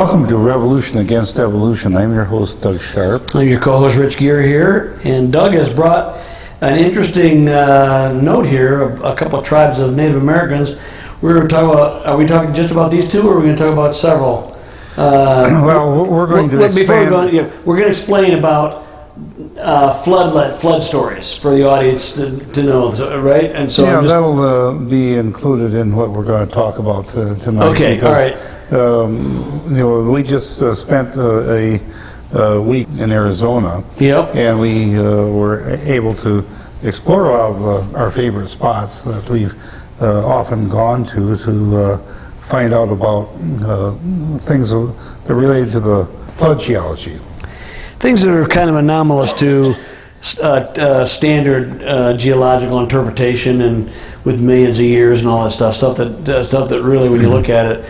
Welcome to Revolution Against Evolution. I'm your host, Doug Sharp. I'm your co-host, Rich Gear here, and Doug has brought an interesting note here of a couple of tribes of Native Americans. We're going to talk about, are we talking just about these two, or are we going to talk about several? Well, we're going to expand. We're going to explain about flood stories for the audience to know, right? And so that'll be included in what we're going to talk about tonight. Okay, all right. We just spent a week in Arizona. Yep. And we were able to explore a lot of our favorite spots that we've often gone to find out about things that relate to the flood geology. Things that are kind of anomalous to standard geological interpretation, and with millions of years and all that stuff that really, when you look at it,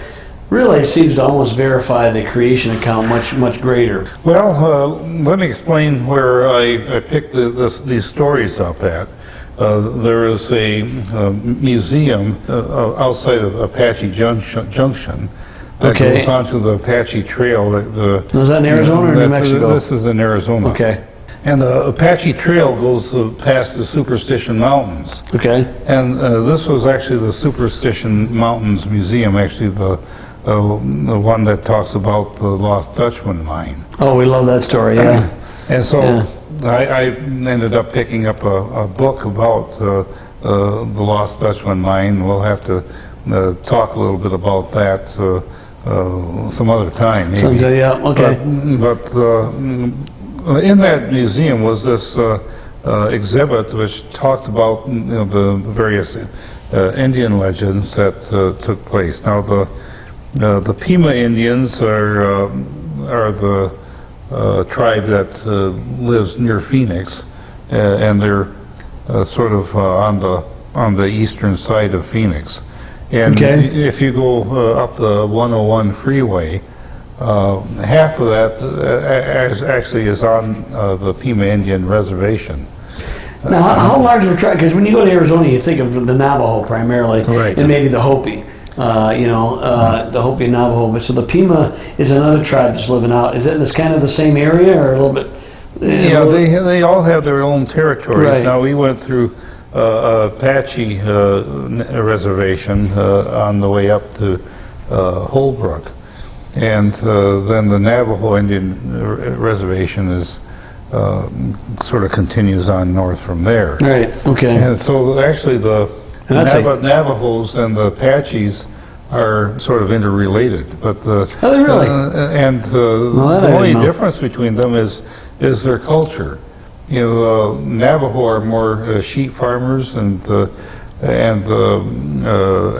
really seems to almost verify the creation account much greater. Well, let me explain where I picked these stories up at. There is a museum outside of Apache Junction that goes onto the Apache Trail. Was that in Arizona or New Mexico? This is in Arizona. Okay. And the Apache Trail goes past the Superstition Mountains. Okay. And this was actually the Superstition Mountains Museum, actually the one that talks about the Lost Dutchman mine. Oh, we love that story, yeah. And so I ended up picking up a book about the Lost Dutchman mine. We'll have to talk a little bit about that some other time, maybe. Someday, yeah, okay. But in that museum was this exhibit which talked about the various Indian legends that took place. Now the Pima Indians are the tribe that lives near Phoenix, and they're sort of on the eastern side of Phoenix. And if you go up the 101 freeway, half of that actually is on the Pima Indian reservation. Now, how large of a tribe? Because when you go to Arizona, you think of the Navajo primarily, right, and maybe the Hopi. The Hopi and Navajo. But so the Pima is another tribe that's living out. Is it kind of the same area, or a little bit? Yeah, they all have their own territories. Right. Now we went through Apache reservation on the way up to Holbrook, and then the Navajo Indian reservation is sort of continues on north from there. Right. Okay. And so actually the Navajos and the Apaches are sort of interrelated, but the really? The only difference between them is their culture. Navajo are more sheep farmers, and the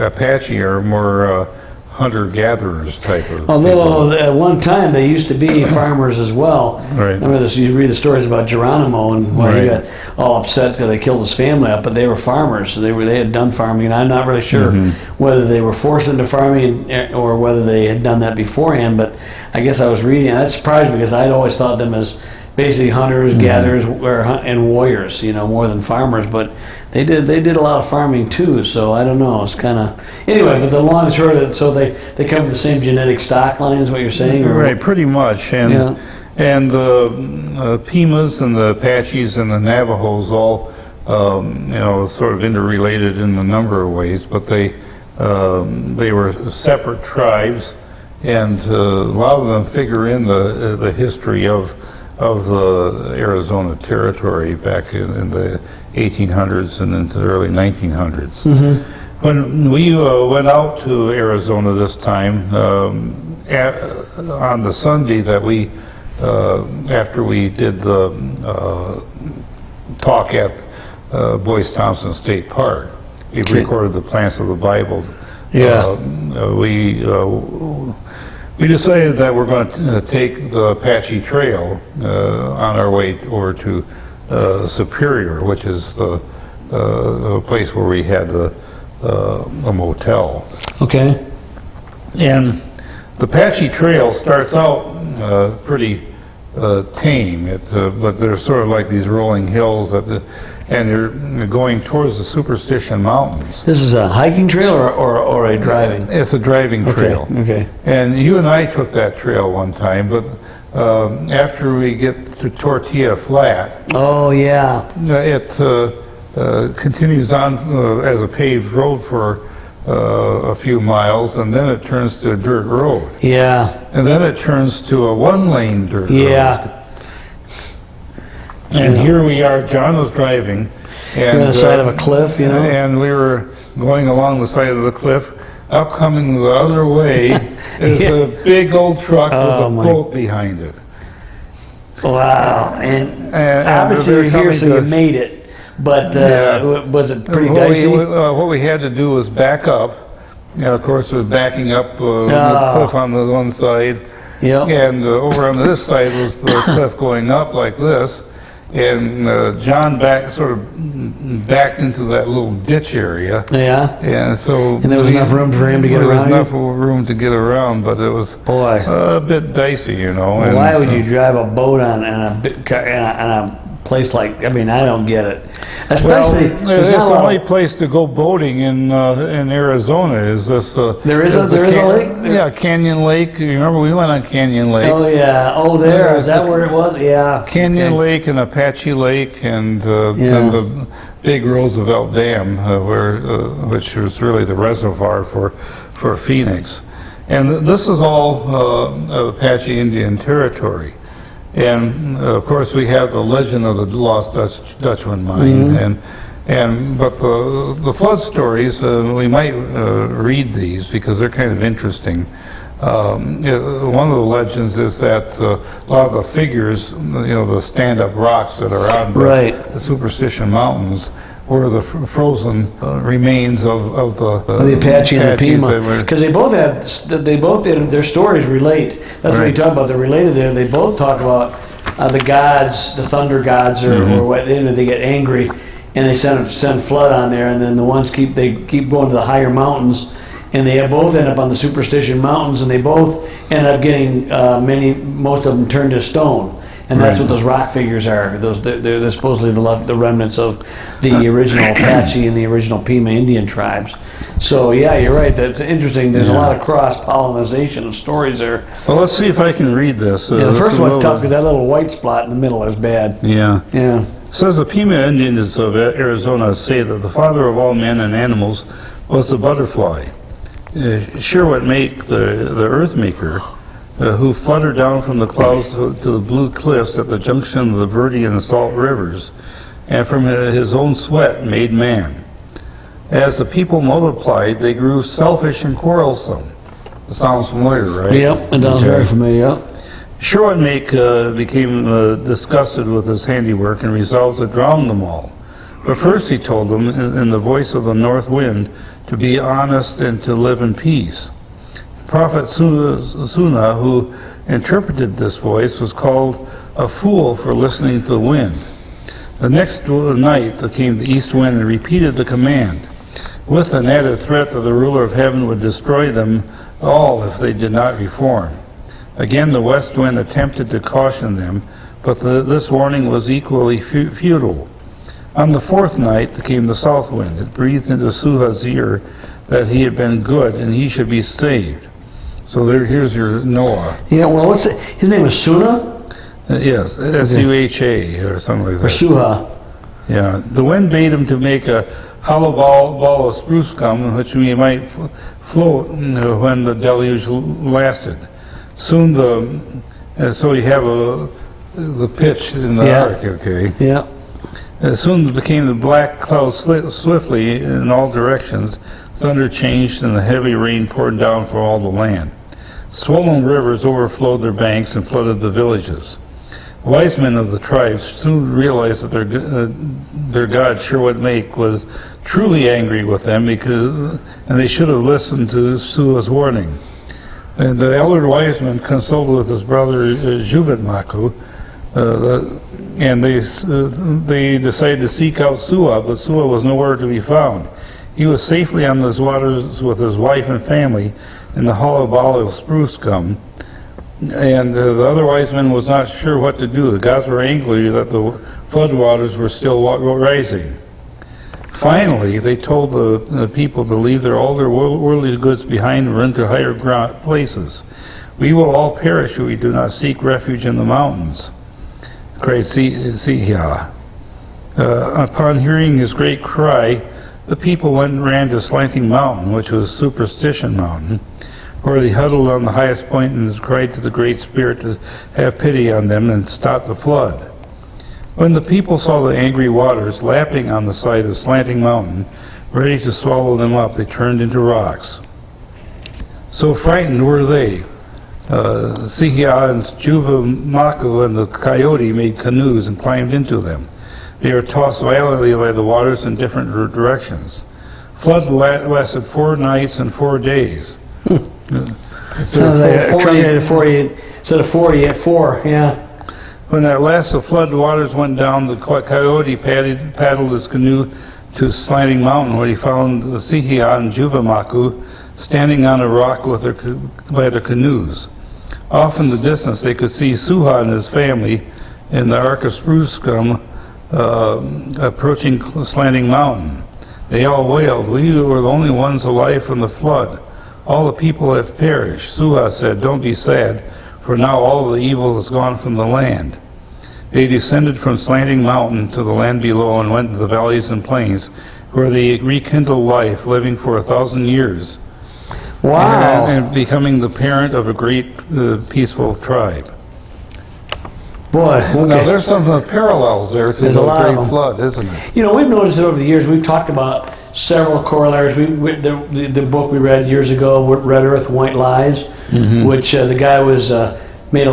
Apache are more hunter-gatherers type of. Although at one time they used to be farmers as well. Right. Remember this? You read the stories about Geronimo and he got all upset because they killed his family up, but they were farmers. So they had done farming, and I'm not really sure whether they were forced into farming or whether they had done that beforehand. But I guess I was reading, and that surprised me because I'd always thought them as basically hunters, gatherers, and warriors, more than farmers. But they did a lot of farming too. So I don't know. It's kind of anyway. But the long and short of it, so they come from the same genetic stock line, is what you're saying, or? Right, pretty much. And the Pimas and the Apaches and the Navajos all sort of interrelated in a number of ways, but they were separate tribes, and a lot of them figure in the history of the Arizona Territory back in the 1800s and into the early 1900s. When we went out to Arizona this time, on the Sunday that we, after we did the talk at Boyce Thompson State Park, we recorded the Plants of the Bible. We decided that we're going to take the Apache Trail on our way over to Superior, which is the place where we had a motel. Okay. And the Apache Trail starts out pretty tame. But they're sort of like these rolling hills and you're going towards the Superstition Mountains. This is a hiking trail or a driving? It's a driving trail. Okay. And you and I took that trail one time, but after we get to Tortilla Flat, Oh, yeah. it continues on as a paved road for a few miles, and then it turns to a dirt road. Yeah. And then it turns to a one-lane dirt road. Yeah. And here we are, John was driving. And, We're on the side of a cliff, you know? And we were going along the side of the cliff. Up coming the other way is a big old truck with a boat behind it. Wow. And obviously you're here, so you made it. But was it pretty dicey? What we had to do was back up. And of course, we're backing up the cliff on the one side. Yep. And over on this side was the cliff going up like this. And John sort of backed into that little ditch area. Yeah. And so. And there was enough room for him to get around? There was enough room to get around, but it was a bit dicey, you know. Well, why would you drive a boat on a place like? I mean, I don't get it. Especially, it's the only place to go boating in Arizona. Is this? There is a lake. Yeah, Canyon Lake. You remember we went on Canyon Lake? Oh yeah. Oh, there is that where it was? Yeah. Canyon Lake and Apache Lake and the big Roosevelt Dam, which was really the reservoir for Phoenix, and this is all Apache Indian territory. And of course, we have the legend of the lost Dutchman mine, but the flood stories we might read these because they're kind of interesting. One of the legends is that a lot of the figures, the stand-up rocks that are on the Superstition Mountains, were the frozen remains of the Apache and the Pima, because they both had their stories relate. That's what you talk about. They're related there. They both talk about the gods, the thunder gods, or what. They get angry, and they send flood on there, and then the ones keep going to the higher mountains, and they both end up on the Superstition Mountains, and they both end up getting most of them turned to stone. And that's what those rock figures are. They're supposedly the remnants of the original Apache and the original Pima Indian tribes. So yeah, you're right. That's interesting. There's a lot of cross-pollination of stories there. Well, let's see if I can read this. The first one's tough because that little white spot in the middle is bad. Yeah. Yeah. It says the Pima Indians of Arizona say that the father of all men and animals was the butterfly. Sure what make the earth maker, who fluttered down from the clouds to the blue cliffs at the junction of the Verde and the Salt rivers, and from his own sweat made man. As the people multiplied, they grew selfish and quarrelsome. It sounds familiar, right? Yep, it sounds very familiar. Yep. Sherwood became disgusted with his handiwork and resolved to drown them all. But first he told them, in the voice of the north wind, to be honest and to live in peace. Prophet Suna, who interpreted this voice, was called a fool for listening to the wind. The next night there came the east wind and repeated the command, with an added threat that the ruler of heaven would destroy them all if they did not reform. Again the west wind attempted to caution them, but this warning was equally futile. On the fourth night there came the south wind. It breathed into Suha's ear that he had been good and he should be saved. So here's your Noah. Yeah, well, his name is Suna? Yes, S-U-H-A or something like that. Or Suha. Yeah, the wind bade him to make a hollow ball of spruce gum, which we might float when the deluge lasted. Soon so you have the pitch in the ark, okay? Yeah. Soon became the black clouds swiftly in all directions. Thunder changed and the heavy rain poured down for all the land. Swollen rivers overflowed their banks and flooded the villages. Wise men of the tribes soon realized that their god Sherwood Make was truly angry with them and they should have listened to Sua's warning. And the elder wise man consulted with his brother Juvitmaku, and they decided to seek out Sua, but Sua was nowhere to be found. He was safely on those waters with his wife and family in the hollow ball of spruce gum. And the other wise men was not sure what to do. The gods were angry that the floodwaters were still rising. Finally, they told the people to leave all their worldly goods behind and run to higher places. "We will all perish if we do not seek refuge in the mountains," cried Sihia. Upon hearing his great cry, the people went and ran to Slanting Mountain, which was Superstition Mountain, where they huddled on the highest point and cried to the Great Spirit to have pity on them and stop the flood. When the people saw the angry waters lapping on the side of Slanting Mountain, ready to swallow them up, they turned into rocks. So frightened were they. Sihia and Juvamaku and the coyote made canoes and climbed into them. They were tossed violently by the waters in different directions. Flood lasted 4 nights and 4 days. Sounds like 40 instead of 40 at 4, yeah. When at last the flood waters went down, the coyote paddled his canoe to Slanting Mountain, where he found the Sihia and Juvamaku standing on a rock by their canoes. Off in the distance, they could see Suha and his family in the arc of spruce scum approaching Slanting Mountain. They all wailed, "We were the only ones alive from the flood. All the people have perished." Suha said, "Don't be sad, for now all the evil is gone from the land." They descended from Slanting Mountain to the land below and went to the valleys and plains, where they rekindled life, living for 1,000 years. Wow. And becoming the parent of a great peaceful tribe. Boy, okay. Now there's some parallels there to There's a the lot of Great them. Flood, isn't it? You know, we've noticed it over the years. We've talked about several corollaries. The book we read years ago, Red Earth, White Lies, which the guy was made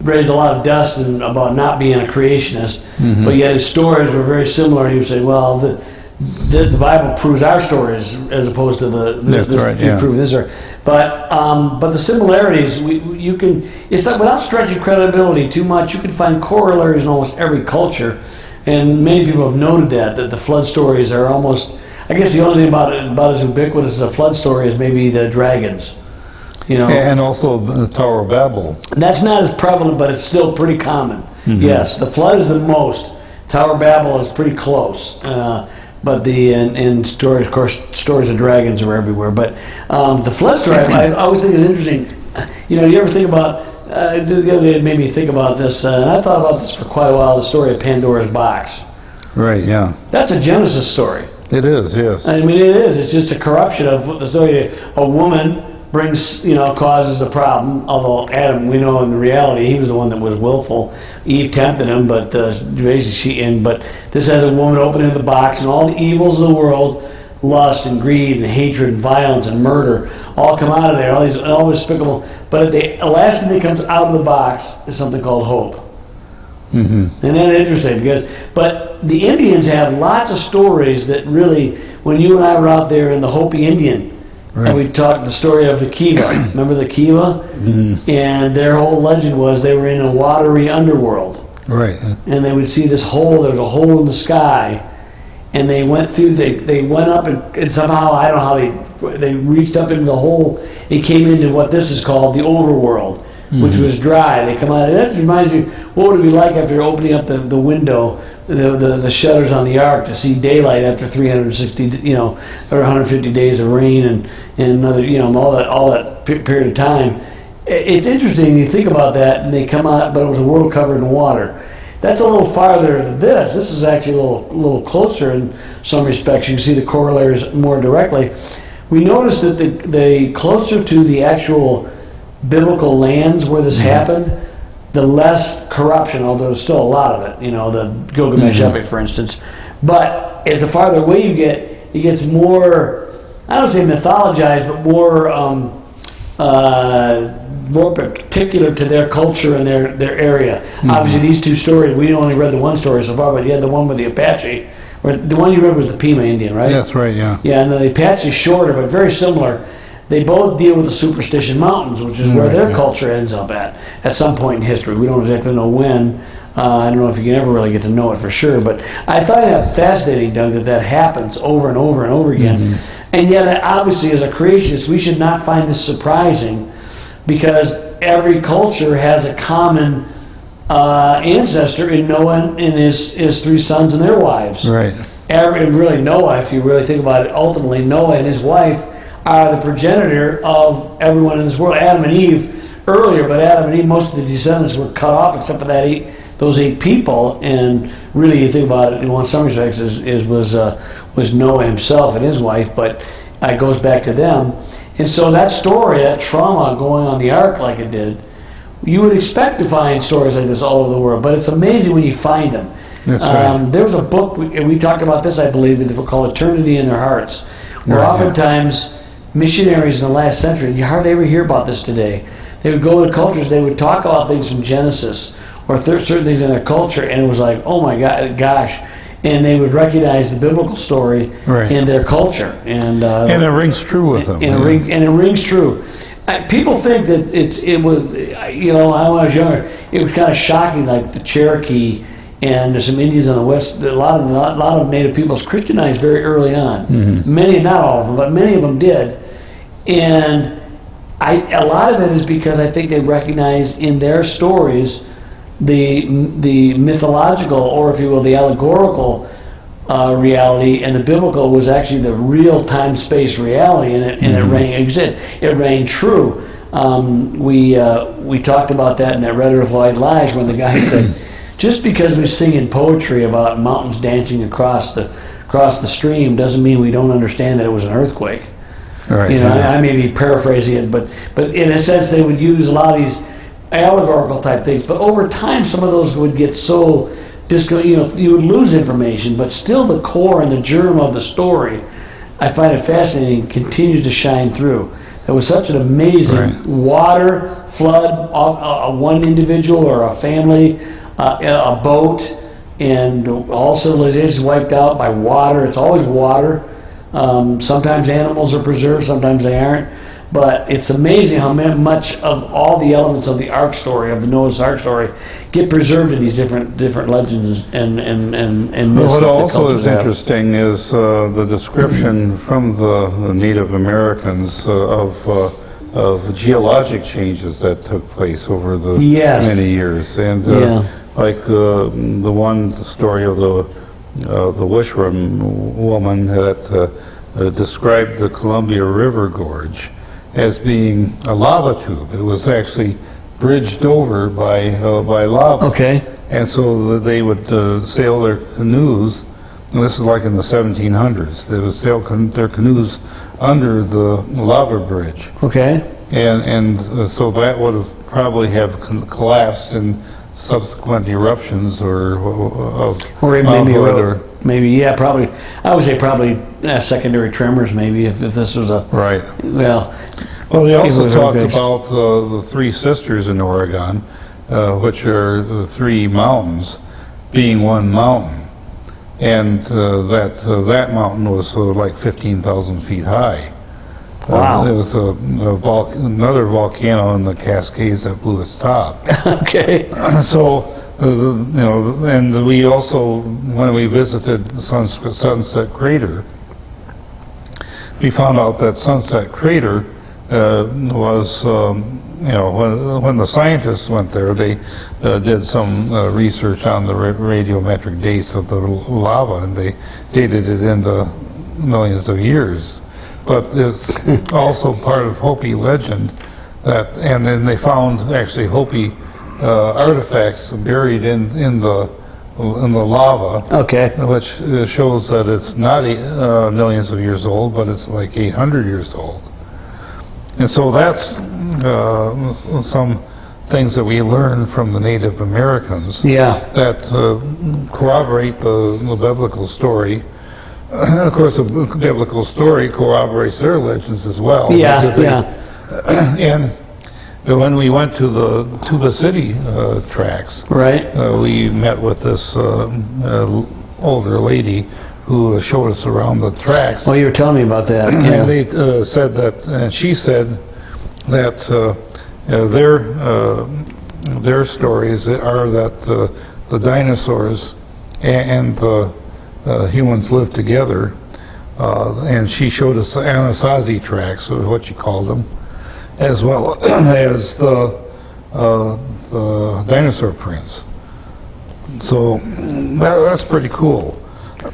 raised a lot of dust about not being a creationist, but yet his stories were very similar. He would say, "Well, the Bible proves our stories as opposed to prove this." But the similarities, you can, it's like without stretching credibility too much, you can find corollaries in almost every culture, and many people have noted that the flood stories are almost. I guess the only thing about as ubiquitous as a flood story is maybe the dragons. You know, and also the Tower of Babel. That's not as prevalent, but it's still pretty common. Yes, the flood is the most. Tower of Babel is pretty close. But and stories, of course, stories of dragons are everywhere. But the flood story, I always think is interesting. You know, you ever think about, the other day it made me think about this, and I thought about this for quite a while, the story of Pandora's box. Right, yeah. That's a Genesis story. It is, yes. I mean, it is. It's just a corruption of the story. A woman causes the problem, although Adam, we know in reality, he was the one that was willful. Eve tempted him, but basically but this has a woman opening the box, and all the evils of the world, lust and greed and hatred and violence and murder, all come out of there, all despicable. But the last thing that comes out of the box is something called hope. Isn't that interesting? But the Indians have lots of stories that really, when you and I were out there in the Hopi Indian, right. And we talked the story of the Kiva. Remember the Kiva? And their whole legend was they were in a watery underworld. Right. And they would see this hole. There was a hole in the sky, and they went through. They went up and somehow, I don't know how they reached up into the hole. It came into what this is called the overworld, which was dry. They come out. And that reminds you, what would it be like after you're opening up the window, the shutters on the ark, to see daylight after 360, or 150 days of rain and another, all that period of time. It's interesting you think about that, and they come out, but it was a world covered in water. That's a little farther than this. This is actually a little closer in some respects. You can see the corollaries more directly. We noticed that the closer to the actual biblical lands where this happened, the less corruption, although there's still a lot of it, the Gilgamesh epic, for instance. But as the farther away you get, it gets more, I don't say mythologized, but more particular to their culture and their area. Obviously, these two stories, we only read the one story so far, but you had the one with the Apache, or the one you read was the Pima Indian, right? That's right, yeah. Yeah, and the Apache is shorter, but very similar. They both deal with the Superstition Mountains, which is where their culture ends up at some point in history. We don't exactly know when. I don't know if you can ever really get to know it for sure, but I find that fascinating, Doug, that happens over and over and over again. And yet, obviously, as a creationist, we should not find this surprising because every culture has a common ancestor in Noah and his three sons and their wives. Right. And really Noah, if you really think about it, ultimately Noah and his wife are the progenitor of everyone in this world. Adam and Eve earlier, but Adam and Eve, most of the descendants were cut off except for those eight people. And really, you think about it in some respects, was Noah himself and his wife, but it goes back to them. And so that story, that trauma going on the ark like it did, you would expect to find stories like this all over the world, but it's amazing when you find them. That's right. There was a book, we talked about this, I believe, called Eternity in Their Hearts, where oftentimes missionaries in the last century, and you hardly ever hear about this today, they would go to cultures, they would talk about things from Genesis or certain things in their culture, and it was like, oh my gosh, and they would recognize the biblical story in their culture. And it rings true with them. And it rings true. People think that it was, when I was younger, it was kind of shocking, like the Cherokee and there's some Indians on the west. A lot of Native peoples Christianized very early on. Mm-hmm. Many, not all of them, but many of them did. And a lot of it is because I think they recognize in their stories the mythological, or if you will, the allegorical reality, and the biblical was actually the real time-space reality, and it rang true. We talked about that in that Red Earth White Lies, when the guy said, just because we sing in poetry about mountains dancing across the stream doesn't mean we don't understand that it was an earthquake. Right. I may be paraphrasing it, but in a sense they would use a lot of these allegorical type things. But over time, some of those would get so you would lose information, but still the core and the germ of the story, I find it fascinating, continues to shine through. There was such an amazing water, flood, one individual or a family, a boat, and all civilizations wiped out by water. It's always water. Sometimes animals are preserved, sometimes they aren't. But it's amazing how much of all the elements of the Ark story, of the Noah's Ark story, get preserved in these different legends and myths. What also is interesting is the description from the Native Americans of geologic changes that took place over the many years, and like the one story of the Wishram woman that described the Columbia River Gorge as being a lava tube. It was actually bridged over by lava. Okay. And so they would sail their canoes, and this is like in the 1700s, they would sail their canoes under the lava bridge. Okay. And so that would have probably have collapsed in subsequent eruptions or maybe probably. I would say probably secondary tremors. Maybe if this was a Well, they also talked about the three sisters in Oregon, which are the three mountains, being one mountain, and that mountain was like 15,000 feet high. Wow! There was another volcano in the Cascades that blew its top. Okay. So, and we also, when we visited the Sunset Crater, we found out that Sunset Crater was, when the scientists went there, they did some research on the radiometric dates of the lava, and they dated it into millions of years. But it's also part of Hopi legend and then they found actually Hopi artifacts buried in the lava. Okay. Which shows that it's not millions of years old, but it's like 800 years old. And so that's some things that we learn from the Native Americans that corroborate the biblical story. And of course, the biblical story corroborates their legends as well. And when we went to the Tuba City tracks, we met with this older lady who showed us around the tracks. Oh, you were telling me about that. And they said that, and she said that their stories are that the dinosaurs and the humans lived together, and she showed us the Anasazi tracks, or what she called them, as well as the dinosaur prints. So that's pretty cool.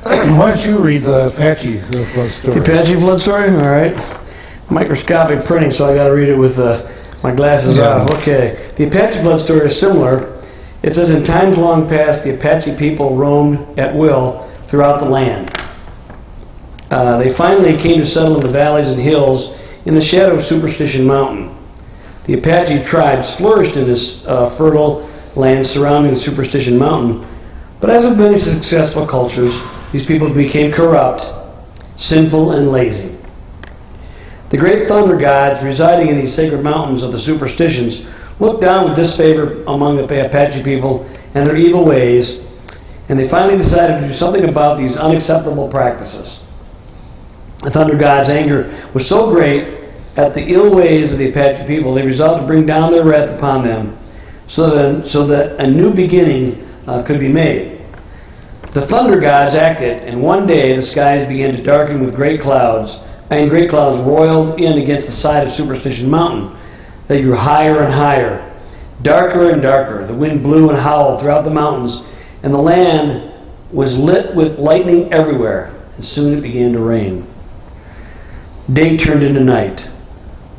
Why don't you read the Apache flood story? The Apache flood story? All right. Microscopic printing, so I got to read it with my glasses off. Okay. The Apache flood story is similar. It says, in times long past, the Apache people roamed at will throughout the land. They finally came to settle in the valleys and hills in the shadow of Superstition Mountain. The Apache tribes flourished in this fertile land surrounding the Superstition Mountain, but as with many successful cultures, these people became corrupt, sinful, and lazy. The great thunder gods residing in these sacred mountains of the superstitions looked down with disfavor among the Apache people and their evil ways, and they finally decided to do something about these unacceptable practices. The thunder gods' anger was so great at the ill ways of the Apache people, they resolved to bring down their wrath upon them so that a new beginning could be made. The thunder gods acted, and one day the skies began to darken with great clouds, and great clouds roiled in against the side of Superstition Mountain. They grew higher and higher, darker and darker. The wind blew and howled throughout the mountains, and the land was lit with lightning everywhere, and soon it began to rain. Day turned into night.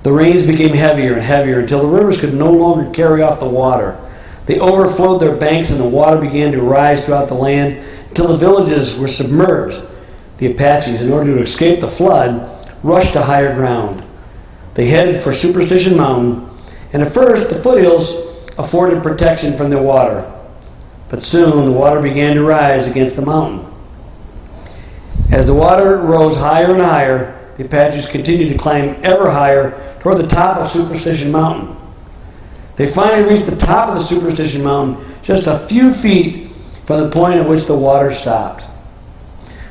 The rains became heavier and heavier until the rivers could no longer carry off the water. They overflowed their banks, and the water began to rise throughout the land until the villages were submerged. The Apaches, in order to escape the flood, rushed to higher ground. They headed for Superstition Mountain, and at first the foothills afforded protection from the water. But soon the water began to rise against the mountain. As the water rose higher and higher, the Apaches continued to climb ever higher toward the top of Superstition Mountain. They finally reached the top of the Superstition Mountain just a few feet from the point at which the water stopped.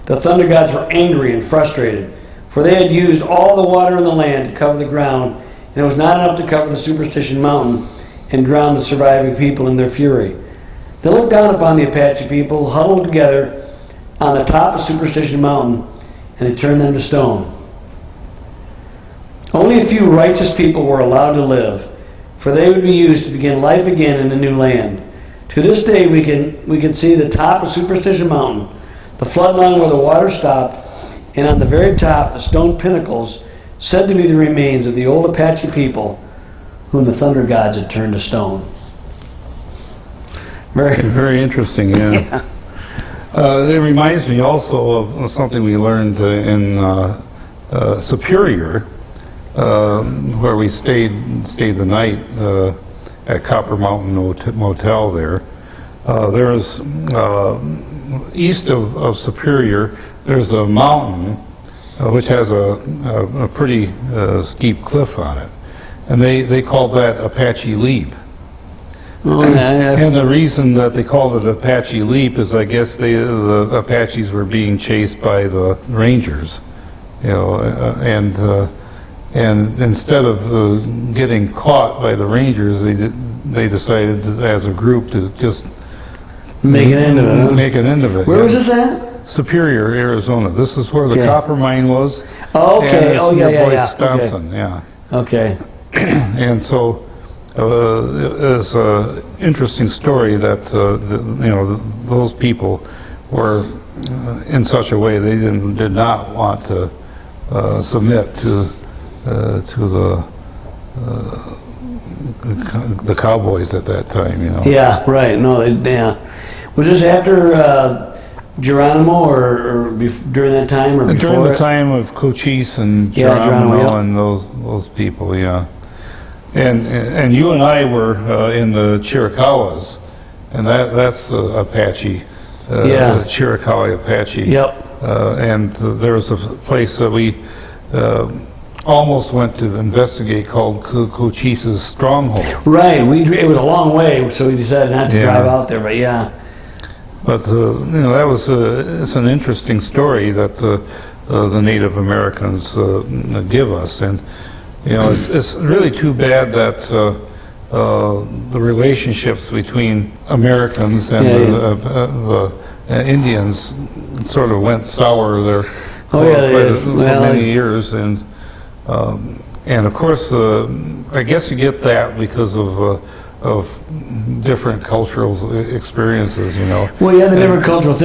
The thunder gods were angry and frustrated, for they had used all the water in the land to cover the ground, and it was not enough to cover the Superstition Mountain and drown the surviving people in their fury. They looked down upon the Apache people huddled together on the top of Superstition Mountain, and they turned them to stone. Only a few righteous people were allowed to live, for they would be used to begin life again in the new land. To this day, we can see the top of Superstition Mountain, the flood line where the water stopped, and on the very top, the stone pinnacles said to be the remains of the old Apache people whom the thunder gods had turned to stone. Very interesting, yeah. It reminds me also of something we learned in Superior, where we stayed the night at Copper Mountain Motel there. There's east of Superior, there's a mountain which has a pretty steep cliff on it, and they called that Apache Leap. Oh, yeah. And the reason that they called it Apache Leap is, I guess, the Apaches were being chased by the Rangers, and instead of getting caught by the Rangers, they decided as a group to just Make an end of it. Huh? Make an end of it. Where was this at? Superior, Arizona. This is where the copper mine was. Oh, okay. And Oh, yeah. Thompson, yeah. Okay. And so it's an interesting story that those people were in such a way they did not want to submit to the cowboys at that time, Yeah, right. No, was this after Geronimo or during that time or before? During the time of Cochise and Geronimo and those people, yeah. And you and I were in the Chiricahuas, and that's Apache, Chiricahua Apache. Yep. And there was a place that we almost went to investigate called Cochise's Stronghold. Right. It was a long way, so we decided not to drive out there. But yeah. But that was it's an interesting story that the Native Americans give us, and it's really too bad that the relationships between Americans and the Indians sort of went sour there for many years, and And of course, I guess you get that because of different cultural experiences, you know. Well, yeah, the different cultural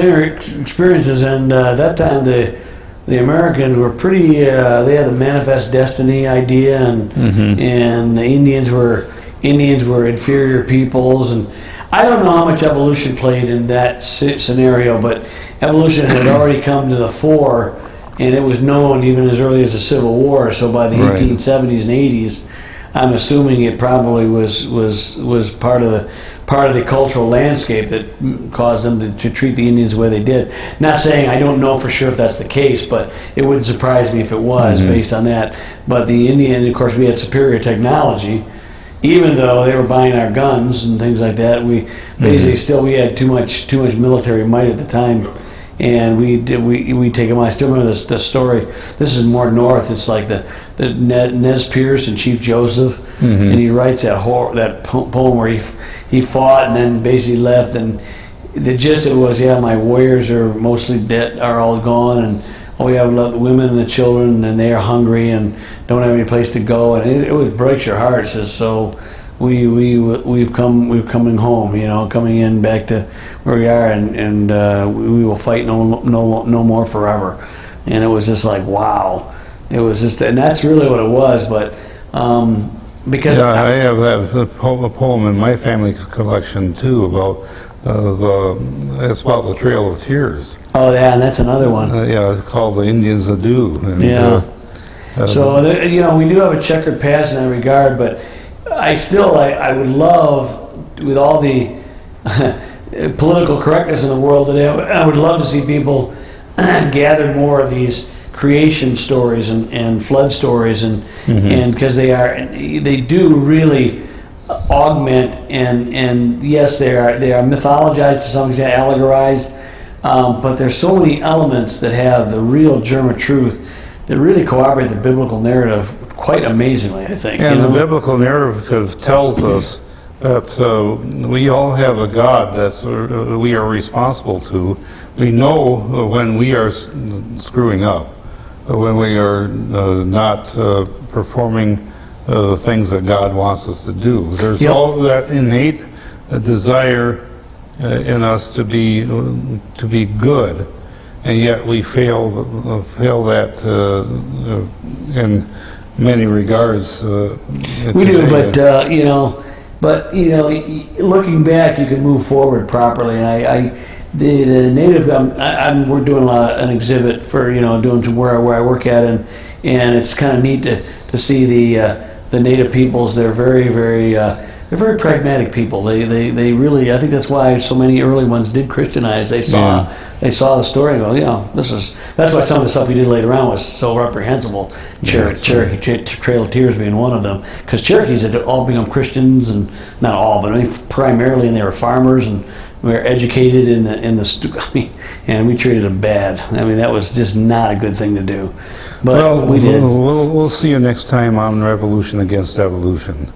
experiences, and that time the Americans were pretty. They had the manifest destiny idea, and the Indians were inferior peoples, and I don't know how much evolution played in that scenario, but evolution had already come to the fore, and it was known even as early as the Civil War. So by the 1870s and 80s, I'm assuming it probably was part of the cultural landscape that caused them to treat the Indians the way they did. Not saying I don't know for sure if that's the case, but it wouldn't surprise me if it was based on that. But the Indian, of course, we had superior technology. Even though they were buying our guns and things like that, we basically we had too much military might at the time, and we take them. I still remember the story. This is more north. It's like the Nez Perce and Chief Joseph, and he writes that poem where he fought and then basically left, and the gist of it was, my warriors are mostly dead, are all gone, and all we have left the women and the children, and they are hungry and don't have any place to go, and it breaks your heart. It says, so we've coming home, coming in back to where we are, and we will fight no more forever. And it was just like, wow. It was just, and that's really what it was. But because I have that a poem in my family collection too about it's about the Trail of Tears. Oh yeah, and that's another one. It's called The Indians Adieu. And, so we do have a checkered past in that regard, but I would love, with all the political correctness in the world today, I would love to see people gather more of these creation stories and flood stories, and because they do really augment and yes, they are mythologized to some extent, allegorized, but there's so many elements that have the real germ of truth that really corroborate the biblical narrative quite amazingly, I think. And the biblical narrative tells us that we all have a God that we are responsible to. We know when we are screwing up, when we are not performing the things that God wants us to do. There's all that innate desire in us to be good, and yet we fail that in many regards. We do, but looking back, you can move forward properly. The native, we're doing an exhibit for doing where I work at, and it's kind of neat to see the native peoples. They're very, very they're very pragmatic people. They really, I think that's why so many early ones did Christianize. They saw the story and go, that's why some of the stuff we did later on was so reprehensible. Cherokee Trail of Tears being one of them, because Cherokees had all become Christians, and not all, but primarily, and they were farmers, and we were educated and we treated them bad. I mean, that was just not a good thing to do. But we did. We'll see you next time on Revolution Against Evolution.